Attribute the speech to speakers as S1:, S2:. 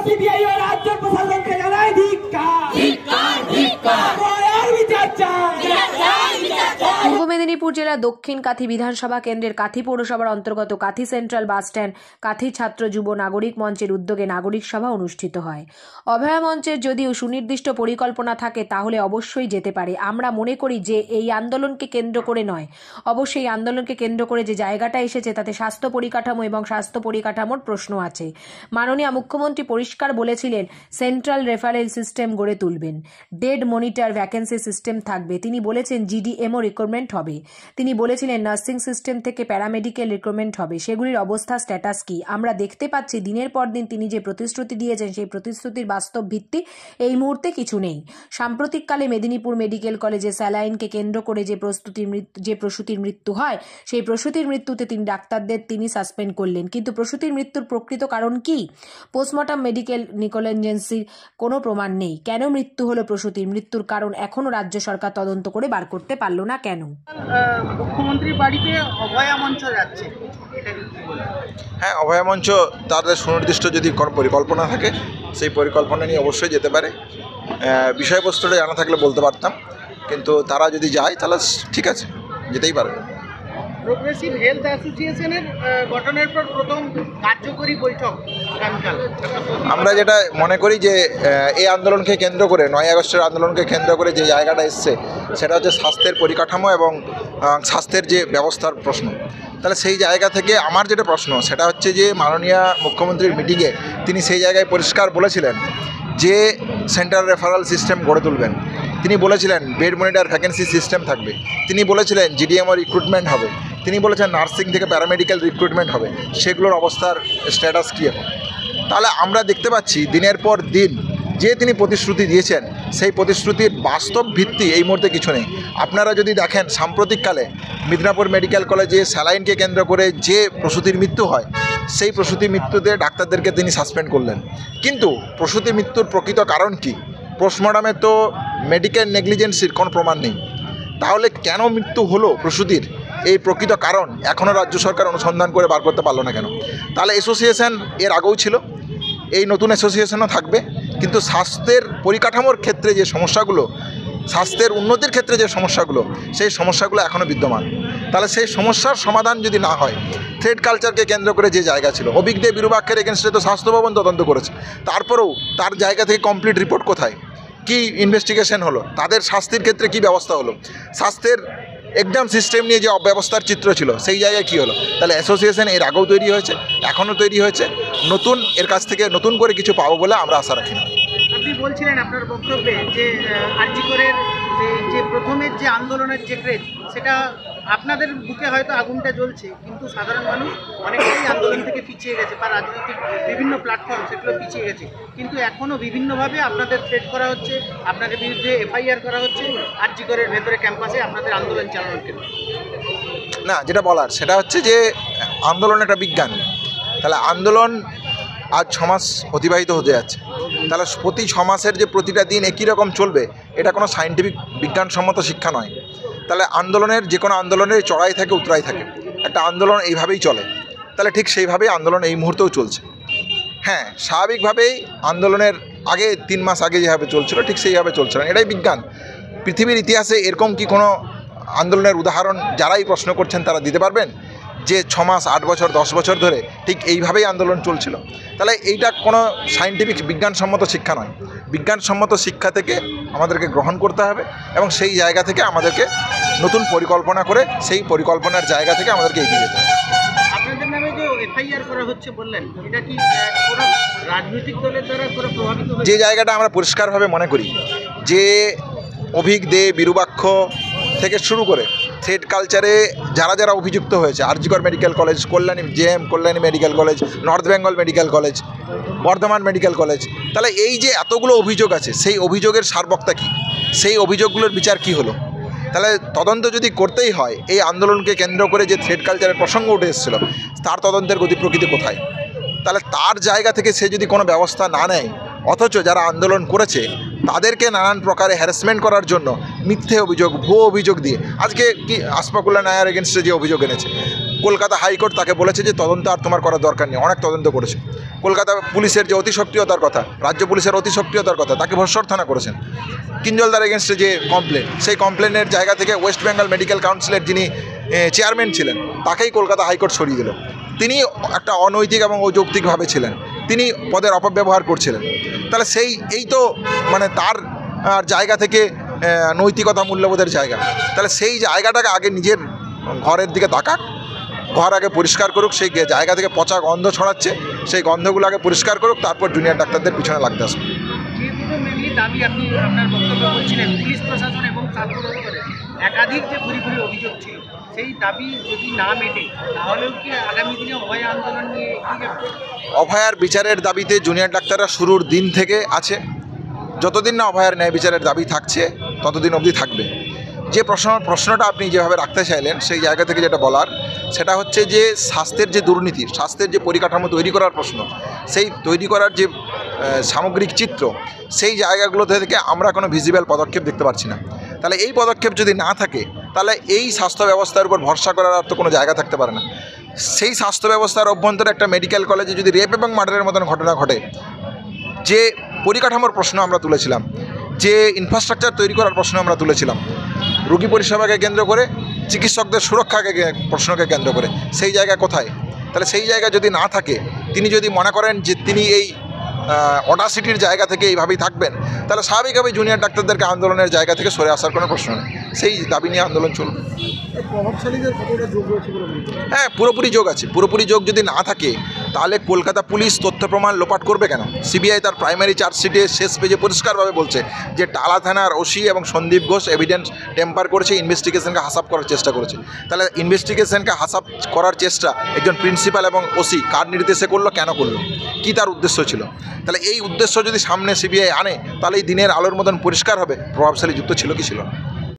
S1: CBI ও রাজ্য প্রশাসনকে জানাই ধিক্কার।
S2: পূর্ব মেদিনীপুর জেলার দক্ষিণ কাথি বিধানসভা কেন্দ্রের কাথি পৌরসভার অন্তর্গত কাথি সেন্ট্রাল বাসস্ট্যান্ড কাথি ছাত্র যুব নাগরিক মঞ্চের উদ্যোগে নাগরিক সভা অনুষ্ঠিত হয়। অভয়া মঞ্চের যদিও সুনির্দিষ্ট পরিকল্পনা থাকে তাহলে অবশ্যই যেতে পারে। আমরা মনে করি যে এই আন্দোলনকে কেন্দ্র করে নয়, অবশ্যই আন্দোলনকে কেন্দ্র করে যে জায়গাটা এসেছে তাতে স্বাস্থ্য পরিকাঠামো এবং স্বাস্থ্য পরিকাঠামোর প্রশ্ন আছে। মাননীয় মুখ্যমন্ত্রী পরিষ্কার বলেছিলেন সেন্ট্রাল রেফারেল সিস্টেম গড়ে তুলবেন, ডেড মনিটর ভ্যাকেন্সি সিস্টেম থাকবে। তিনি বলেছেন জিডিএমও রিক্রুটমেন্ট হবে। তিনি বলেছিলেন নার্সিং সিস্টেম থেকে প্যারামেডিক্যাল রিক্রুটমেন্ট হবে। সেগুলির অবস্থা স্ট্যাটাস কি আমরা দেখতে পাচ্ছি। দিনের পর দিন তিনি যে প্রতিশ্রুতি দিয়েছেন সেই প্রতিশ্রুতির বাস্তব ভিত্তি এই মুহূর্তে কিছু নেই। সাম্প্রতিককালে মেদিনীপুর মেডিকেল কলেজে স্যালাইনকে কেন্দ্র করে যে প্রসূতির মৃত্যু হয় সেই প্রসূতির মৃত্যুতে তিনি ডাক্তারদের সাসপেন্ড করলেন, কিন্তু প্রসূতির মৃত্যুর প্রকৃত কারণ কি? পোস্টমর্টম মেডিকেল নিকোলেজেন্সির কোনো প্রমাণ নেই। কেন মৃত্যু হলো প্রসূতির? মৃত্যুর কারণ এখনো রাজ্য সরকার তদন্ত করে বার করতে পারল না কেন?
S3: মুখ্যমন্ত্রীর বাড়িতে অভয়া মঞ্চ যাচ্ছে,
S4: হ্যাঁ, অভয়া মঞ্চ তাদের সুনির্দিষ্ট যদি কোনো পরিকল্পনা থাকে সেই পরিকল্পনা নিয়ে অবশ্যই যেতে পারে। বিষয়বস্তুটা জানা থাকলে বলতে পারতাম, কিন্তু তারা যদি যায় তাহলে ঠিক আছে, যেতেই পারে।
S3: প্রোগ্রেসিভ হেলথ অ্যাসোসিয়েশনের গঠনের পর প্রথম কার্যকরী বৈঠক আগামীকাল।
S4: আমরা যেটা মনে করি যে এই আন্দোলনকে কেন্দ্র করে 9 আগস্টের আন্দোলনকে কেন্দ্র করে যে জায়গাটা এসছে সেটা হচ্ছে স্বাস্থ্যের পরিকাঠামো এবং স্বাস্থ্যের যে ব্যবস্থার প্রশ্ন। তাহলে সেই জায়গা থেকে আমার যেটা প্রশ্ন সেটা হচ্ছে যে মাননীয় মুখ্যমন্ত্রীর মিটিংয়ে তিনি সেই জায়গায় পরিষ্কার বলেছিলেন যে সেন্ট্রাল রেফারাল সিস্টেম গড়ে তুলবেন। তিনি বলেছিলেন বেড মনিটর ভ্যাকেন্সি সিস্টেম থাকবে। তিনি বলেছিলেন জিডিএমও রিক্রুটমেন্ট হবে। তিনি বলেছেন নার্সিং থেকে প্যারামেডিক্যাল রিক্রুটমেন্ট হবে। সেগুলোর অবস্থার স্ট্যাটাস কী এখন? তাহলে আমরা দেখতে পাচ্ছি দিনের পর দিন যে তিনি প্রতিশ্রুতি দিয়েছেন সেই প্রতিশ্রুতির বাস্তব ভিত্তি এই মুহূর্তে কিছু নেই। আপনারা যদি দেখেন সাম্প্রতিককালে মিদনাপুর মেডিকেল কলেজে স্যালাইনকে কেন্দ্র করে যে প্রসূতির মৃত্যু হয় সেই প্রসূতি মৃত্যুতে ডাক্তারদেরকে তিনি সাসপেন্ড করলেন, কিন্তু প্রসূতি মৃত্যুর প্রকৃত কারণ কি? পোস্টমর্টমে তো মেডিকেল নেগলিজেন্সির কোনো প্রমাণ নেই। তাহলে কেন মৃত্যু হলো প্রসূতির এই প্রকৃত কারণ এখনও রাজ্য সরকার অনুসন্ধান করে বার করতে পারলো না কেন? তাহলে অ্যাসোসিয়েশন এর আগেও ছিল, এই নতুন অ্যাসোসিয়েশনও থাকবে, কিন্তু স্বাস্থ্যের পরিকাঠামোর ক্ষেত্রে যে সমস্যাগুলো, স্বাস্থ্যের উন্নতির ক্ষেত্রে যে সমস্যাগুলো, সেই সমস্যাগুলো এখনও বিদ্যমান। তাহলে সেই সমস্যার সমাধান যদি না হয়, থ্রেড কালচারকে কেন্দ্র করে যে জায়গা ছিল, অভিজ্ঞ বিরূপাক্ষের এগেনস্টে তো স্বাস্থ্য ভবন তদন্ত করেছে, তারপরেও তার জায়গা থেকে কমপ্লিট রিপোর্ট কোথায়? কি ইনভেস্টিগেশন হলো? তাদের শাস্তির ক্ষেত্রে কি ব্যবস্থা হলো? স্বাস্থ্যের এক্সাম সিস্টেম নিয়ে যে অব্যবস্থার চিত্র ছিল সেই জায়গায় কী হলো? তাহলে অ্যাসোসিয়েশন এর আগেও তৈরি হয়েছে, এখনও তৈরি হয়েছে, নতুন এর কাছ থেকে নতুন করে কিছু পাবো বলে আমরা আশা রাখি না।
S3: আপনি বলছিলেন আপনার বক্তব্যে যে আরজি করের যে প্রথমের যে আন্দোলনের যে ক্রেজ সেটা আপনাদের বুকে হয়তো আগুনটা জ্বলছে, কিন্তু সাধারণ মানুষ অনেকটাই আন্দোলন থেকে পিছিয়ে গেছে বা রাজনৈতিক বিভিন্ন প্ল্যাটফর্ম সেগুলো পিছিয়ে গেছে, কিন্তু এখনও বিভিন্নভাবে আপনাদের থ্রেট করা হচ্ছে, আপনাদের বিরুদ্ধে এফআইআর করা হচ্ছে আরজি করের ভেতরে ক্যাম্পাসে আপনাদের আন্দোলন চালানোর ক্ষেত্রে।
S4: না, যেটা বলার সেটা হচ্ছে যে আন্দোলন একটা বিজ্ঞান। তাহলে আন্দোলন আজ 6 মাস অতিবাহিত হতে যাচ্ছে, তাহলে প্রতি 6 মাসের যে প্রতিটা দিন একই রকম চলবে এটা কোনো সায়েন্টিফিক বিজ্ঞানসম্মত শিক্ষা নয়। তাহলে আন্দোলনের যে কোনো আন্দোলনের চড়াই থাকে উতরাই থাকে, একটা আন্দোলন এইভাবেই চলে। তাহলে ঠিক সেইভাবেই আন্দোলন এই মুহূর্তেও চলছে। হ্যাঁ, স্বাভাবিকভাবেই আন্দোলনের আগে 3 মাস আগে যেভাবে চলছিল ঠিক সেইভাবে চলছে না, এটাই বিজ্ঞান। পৃথিবীর ইতিহাসে এরকম কি কোনো আন্দোলনের উদাহরণ যারাই প্রশ্ন করছেন তারা দিতে পারবেন যে 6 মাস 8 বছর 10 বছর ধরে ঠিক এইভাবেই আন্দোলন চলছিল? তাহলে এইটা কোনো সায়েন্টিফিক বিজ্ঞানসম্মত শিক্ষা নয়। বিজ্ঞানসম্মত শিক্ষা থেকে আমাদেরকে গ্রহণ করতে হবে এবং সেই জায়গা থেকে আমাদেরকে নতুন পরিকল্পনা করে সেই পরিকল্পনার জায়গা থেকে আমাদেরকে এগিয়ে যেতে হবে।
S3: আপনাদের নামে যে এফআইআর করা হচ্ছে বললেন, এটা কি কোনো রাজনৈতিক দলের দ্বারা কোনো প্রভাবিত?
S4: যে জায়গাটা আমরা পরিষ্কারভাবে মনে করি যে অভিজ্ঞ বিরূপাক্ষ থেকে শুরু করে থ্রেড কালচারে যারা যারা অভিযুক্ত হয়েছে, আরজি কর medical college, Kalyani Kalyani medical college, north Bengal medical college, Bardhaman medical college, তাহলে এই যে এতগুলো অভিযোগ আছে সেই অভিযোগের সারবক্তা কী? সেই অভিযোগগুলোর বিচার কি হলো? তাহলে তদন্ত যদি করতেই হয় এই আন্দোলনকে কেন্দ্র করে যে থ্রেড কালচারের প্রসঙ্গ উঠে এসেছিল তার তদন্তের গতি প্রকৃতি কোথায়? তাহলে তার জায়গা থেকে সে যদি কোনো ব্যবস্থা না নেয়, অথচ যারা আন্দোলন করেছে তাদেরকে নানান প্রকারে হ্যারাসমেন্ট করার জন্য মিথ্যে অভিযোগ, ভুয়ো অভিযোগ দিয়ে আজকে কি আশফাকুল্লাহ নায়ার এগেনস্টে যে অভিযোগ এনেছে, কলকাতা হাইকোর্ট তাকে বলেছে যে তদন্ত আর তোমার করার দরকার নেই, অনেক তদন্ত করেছে। কলকাতা পুলিশের যে অতি সক্রিয়তার কথা, রাজ্য পুলিশের অতি সক্রিয়তার কথা, তাকে ভর্ৎসনা করেছেন। কিঞ্জলদার এগেনস্টে যে কমপ্লেন, সেই কমপ্লেনের জায়গা থেকে ওয়েস্ট বেঙ্গল মেডিকেল কাউন্সিলের যিনি চেয়ারম্যান ছিলেন তাকেই কলকাতা হাইকোর্ট সরিয়ে দিল। তিনি একটা অনৈতিক এবং অযৌক্তিকভাবে ছিলেন, তিনি পদের অপব্যবহার করছিলেন। তাহলে এই তো মানে তার জায়গা থেকে নৈতিকতা মূল্যবোধের জায়গা। তাহলে সেই জায়গাটাকে আগে নিজের ঘরের দিকে তাকাক, ঘর আগে পরিষ্কার করুক, সেই জায়গা থেকে পচা গন্ধ ছড়াচ্ছে, সেই গন্ধগুলো আগে পরিষ্কার করুক, তারপর জুনিয়র ডাক্তারদের পিছনে লাগতে আসবে।
S3: যে দুটো মেনলি দাবি আপনি আপনার বক্তব্য বলছিলেন, পুলিশ প্রশাসন এবং ছাত্র দপ্তরের একাধিক যে ঘুরি অভিযোগ ছিল, সেই দাবি যদি না মেটে তাহলেও কি আগামী দিনে অভয় আন্দোলন নিয়ে এগিয়ে যাবে?
S4: অভয়ার বিচারের দাবিতে জুনিয়র ডাক্তাররা শুরুর দিন থেকে আছে। যতদিন না অভয়ার ন্যায় বিচারের দাবি থাকছে ততদিন অবধি থাকবে। যে প্রশ্নটা আপনি যেভাবে রাখতে চাইলেন, সেই জায়গা থেকে যেটা বলার সেটা হচ্ছে যে স্বাস্থ্যের যে দুর্নীতি, স্বাস্থ্যের যে পরিকাঠামো তৈরি করার প্রশ্ন, সেই তৈরি করার যে সামগ্রিক চিত্র, সেই জায়গাগুলো থেকে আমরা কোনো ভিজিবল পদক্ষেপ দেখতে পাচ্ছি না। তাহলে এই পদক্ষেপ যদি না থাকে, তাহলে এই স্বাস্থ্য ব্যবস্থার উপর ভরসা করার আর তো কোনো জায়গা থাকতে পারে না। সেই স্বাস্থ্য ব্যবস্থার অভ্যন্তরে একটা মেডিকেল কলেজে যদি রেপ এবং মার্ডারের মতন ঘটনা ঘটে, যে পরিকাঠামোর প্রশ্ন আমরা তুলেছিলাম, যে ইনফ্রাস্ট্রাকচার তৈরি করার প্রশ্ন আমরা তুলেছিলাম, রোগী পরিষেবাকে কেন্দ্র করে, চিকিৎসকদের সুরক্ষাকে প্রশ্নকে কেন্দ্র করে, সেই জায়গা কোথায়? তাহলে সেই জায়গা যদি না থাকে, তিনি যদি মনে করেন যে তিনি এই অডাসিটির জায়গা থেকে এইভাবেই থাকবেন, তাহলে স্বাভাবিকভাবেই জুনিয়র ডাক্তারদেরকে আন্দোলনের জায়গা থেকে সরে আসার কোনো প্রশ্ন নেই। সেই দাবি নিয়ে আন্দোলন চলবে।
S1: প্রভাবশালীদের কতটা যোগ রয়েছে বলে মনে করেন?
S4: হ্যাঁ, পুরোপুরি যোগ আছে। পুরোপুরি যোগ যদি না থাকে, তাহলে কলকাতা পুলিশ তথ্য প্রমাণ লোপাট করবে কেন? সিবিআই তার প্রাইমারি চার্জশিটে শেষ পেজে পরিষ্কারভাবে বলছে যে টালা থানার ওসি এবং সন্দীপ ঘোষ এভিডেন্স টেম্পার করেছে, ইনভেস্টিগেশনকে হাসাপ করার চেষ্টা করেছে। তাহলে ইনভেস্টিগেশনকে হাসাপ করার চেষ্টা একজন প্রিন্সিপাল এবং ওসি কার নির্দেশে করলো, কেন করলো, কী তার উদ্দেশ্য ছিল? তাহলে এই উদ্দেশ্য যদি সামনে সিবিআই আনে, তাহলে এই দিনের আলোর মতন পরিষ্কার হবে প্রভাবশালী যুক্ত ছিল কি ছিল না।